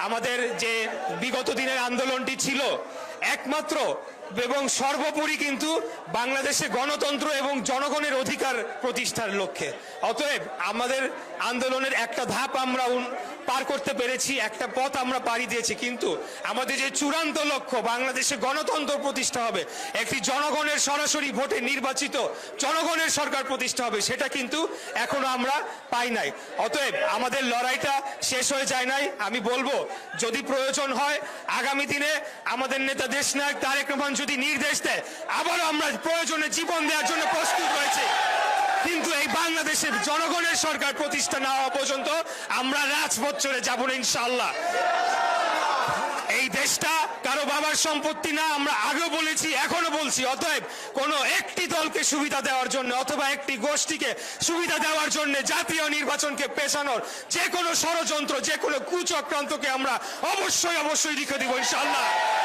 আমাদের যে বিগত দিনের আন্দোলনটি ছিল একমাত্র এবং সর্বোপরি কিন্তু বাংলাদেশে গণতন্ত্র এবং জনগণের অধিকার প্রতিষ্ঠার লক্ষ্যে। অতএব আমাদের আন্দোলনের একটা ধাপ আমরা পার করতে পেরেছি, একটা পথ আমরা পাড়ি দিয়েছি, কিন্তু আমাদের যে চূড়ান্ত লক্ষ্য বাংলাদেশে গণতন্ত্র প্রতিষ্ঠা হবে, একটি জনগণের সরাসরি ভোটে নির্বাচিত জনগণের সরকার প্রতিষ্ঠা হবে, সেটা কিন্তু এখনো আমরা পাই নাই। অতএব আমাদের লড়াইটা শেষ হয়ে যায় নাই। আমি বলবো যদি প্রয়োজন হয় আগামী দিনে আমাদের নেতা দেশনায়ক তারেক রহমান যদি নির্দেশ দেয় আবারও আমরা প্রয়োজনে জীবন দেওয়ার জন্য প্রস্তুত রয়েছে, কিন্তু এই বাংলাদেশের জনগণের সরকার প্রতিষ্ঠা না হওয়া পর্যন্ত আমরা রাজপথ চড়ে যাব না ইনশাআল্লাহ। এই দেশটা কারো বাবার সম্পত্তি না, আমরা আগেও বলেছি এখনো বলছি। অতএব কোনো একটি দলকে সুবিধা দেওয়ার জন্য অথবা একটি গোষ্ঠীকে সুবিধা দেওয়ার জন্য জাতীয় নির্বাচনকে পেছানোর যে কোনো ষড়যন্ত্র, যে কোনো কুচক্রান্তকে আমরা অবশ্যই রুখে দিব ইনশাআল্লাহ।